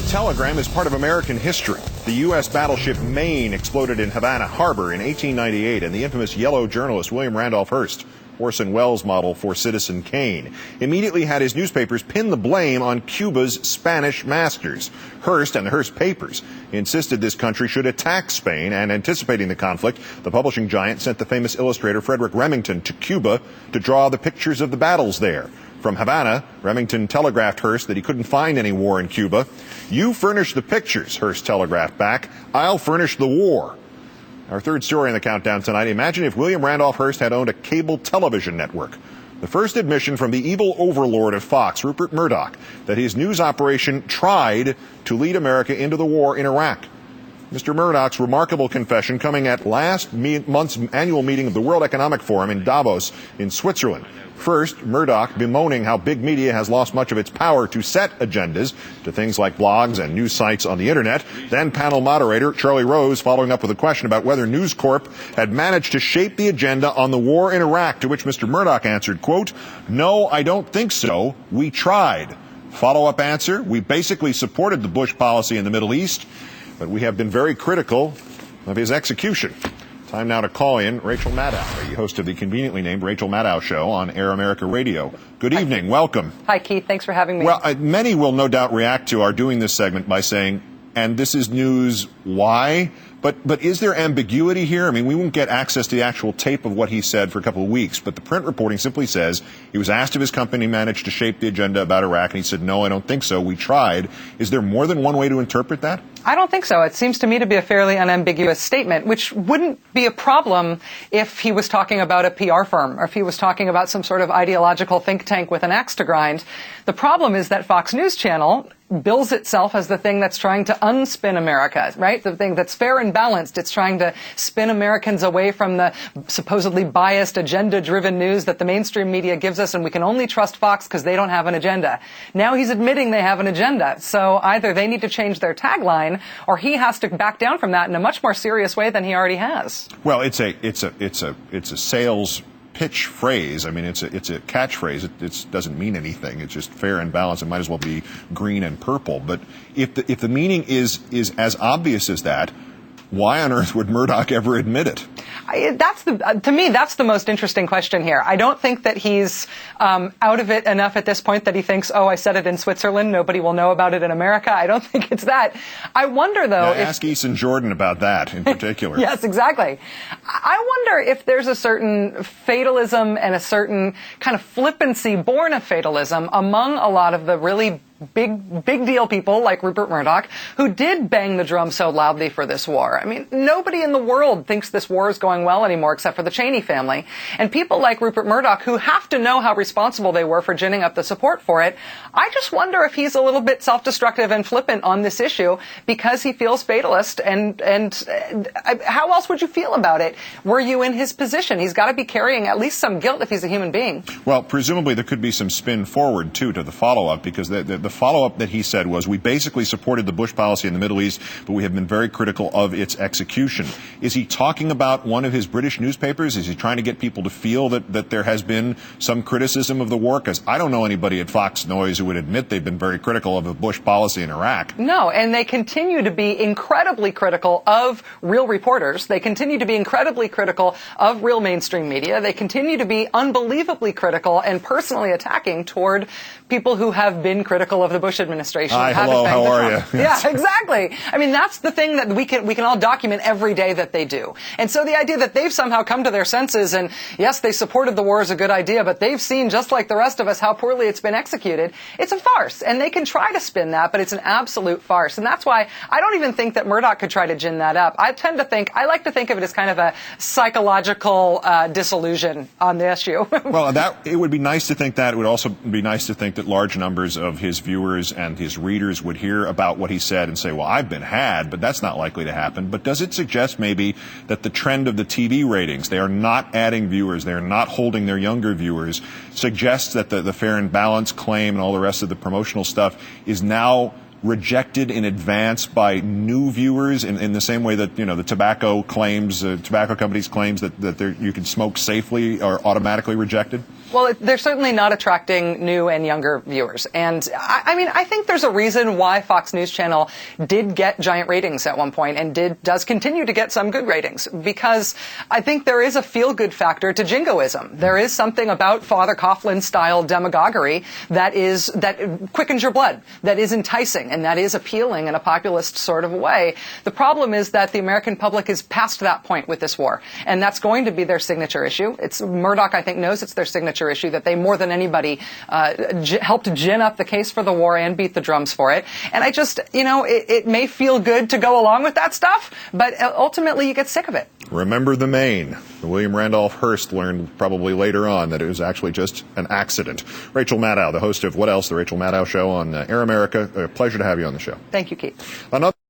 telegram is part of American history. The U.S. battleship Maine exploded in Havana Harbor in 1898, and the infamous yellow journalist William Randolph Hearst, Orson Welles' model for Citizen Kane, immediately had his newspapers pin the blame on Cuba's Spanish masters. Hearst and the Hearst papers insisted this country should attack Spain, and anticipating the conflict, the publishing giant sent the famous illustrator Frederick Remington to Cuba to draw the pictures of the battles there. From Havana, Remington telegraphed Hearst that he couldn't find any war in Cuba. "You furnish the pictures," Hearst telegraphed back. "I'll furnish the war." Our third story in the countdown tonight. Imagine if William Randolph Hearst had owned a cable television network. The first admission from the evil overlord of Fox, Rupert Murdoch, that his news operation tried to lead America into the war in Iraq. Mr. Murdoch's remarkable confession coming at last month's annual meeting of the World Economic Forum in Davos in Switzerland. First, Murdoch bemoaning how big media has lost much of its power to set agendas to things like blogs and news sites on the internet. Then panel moderator Charlie Rose following up with a question about whether News Corp had managed to shape the agenda on the war in Iraq, to which Mr. Murdoch answered, quote, "No, I don't think so. We tried." Follow-up answer, "We basically supported the Bush policy in the Middle East, but we have been very critical of his execution." Time now to call in Rachel Maddow, the host of the conveniently named Rachel Maddow Show on Air America Radio. Good evening. Welcome. Hi, Keith. Thanks for having me. Well, many will no doubt react to our doing this segment by saying, and this is news, why? But is there ambiguity here? I mean, we won't get access to the actual tape of what he said for a couple of weeks, but the print reporting simply says he was asked if his company managed to shape the agenda about Iraq, and he said, "No, I don't think so. We tried." Is there more than one way to interpret that? I don't think so. It seems to me to be a fairly unambiguous statement, which wouldn't be a problem if he was talking about a PR firm or if he was talking about some sort of ideological think tank with an axe to grind. The problem is that Fox News Channel bills itself as the thing that's trying to unspin America, right? The thing that's fair and balanced. It's trying to spin Americans away from the supposedly biased, agenda-driven news that the mainstream media gives us, and we can only trust Fox because they don't have an agenda. Now he's admitting they have an agenda. So either they need to change their tagline, or he has to back down from that in a much more serious way than he already has. Well, it's a sales pitch phrase. I mean, it's a catchphrase. It doesn't mean anything. It's just fair and balanced. It might as well be green and purple. But if the meaning is as obvious as that, why on earth would Murdoch ever admit it? To me, that's the most interesting question here. I don't think that he's out of it enough at this point that he thinks, oh, I said it in Switzerland, nobody will know about it in America. I don't think it's that. I wonder, though, ask Eason Jordan about that in particular. Yes, exactly. I wonder if there's a certain fatalism and a certain kind of flippancy born of fatalism among a lot of the really big deal people like Rupert Murdoch, who did bang the drum so loudly for this war. I mean, nobody in the world thinks this war is going well anymore except for the Cheney family. And people like Rupert Murdoch, who have to know how responsible they were for ginning up the support for it, I just wonder if he's a little bit self-destructive and flippant on this issue because he feels fatalist. And how else would you feel about it? Were you in his position? He's got to be carrying at least some guilt if he's a human being. Well, presumably there could be some spin forward, too, to the follow-up, because the follow-up that he said was, we basically supported the Bush policy in the Middle East, but we have been very critical of its execution. Is he talking about one of his British newspapers? Is he trying to get people to feel that there has been some criticism of the war? Because I don't know anybody at Fox News who would admit they've been very critical of the Bush policy in Iraq. No, and they continue to be incredibly critical of real reporters. They continue to be incredibly critical of real mainstream media. They continue to be unbelievably critical and personally attacking toward people who have been critical of the Bush administration. Hi, hello, how are you? Yeah, exactly. I mean, that's the thing that we can all document every day that they do. And so the idea that they've somehow come to their senses and, yes, they supported the war is a good idea, but they've seen, just like the rest of us, how poorly it's been executed, it's a farce. And they can try to spin that, but it's an absolute farce. And that's why I don't even think that Murdoch could try to gin that up. I like to think of it as kind of a psychological disillusion on the issue. Well, it would be nice to think that. It would also be nice to think that large numbers of his viewers and his readers would hear about what he said and say, well, I've been had, but that's not likely to happen. But does it suggest maybe that the trend of the TV ratings, they are not adding viewers, they are not holding their younger viewers, suggests that the fair and balanced claim and all the rest of the promotional stuff is now rejected in advance by new viewers in the same way that, the tobacco companies claims that you can smoke safely are automatically rejected? Well, they're certainly not attracting new and younger viewers. And I think there's a reason why Fox News Channel did get giant ratings at one point and does continue to get some good ratings, because I think there is a feel-good factor to jingoism. There is something about Father Coughlin-style demagoguery that quickens your blood, that is enticing, and that is appealing in a populist sort of way. The problem is that the American public is past that point with this war, and that's going to be their signature issue. Murdoch, I think, knows it's their signature issue, that they more than anybody helped gin up the case for the war and beat the drums for it. And I just, it may feel good to go along with that stuff, but ultimately you get sick of it. Remember the Maine. William Randolph Hearst learned probably later on that it was actually just an accident. Rachel Maddow, the host of What Else? The Rachel Maddow Show on Air America. A pleasure to have you on the show. Thank you, Keith.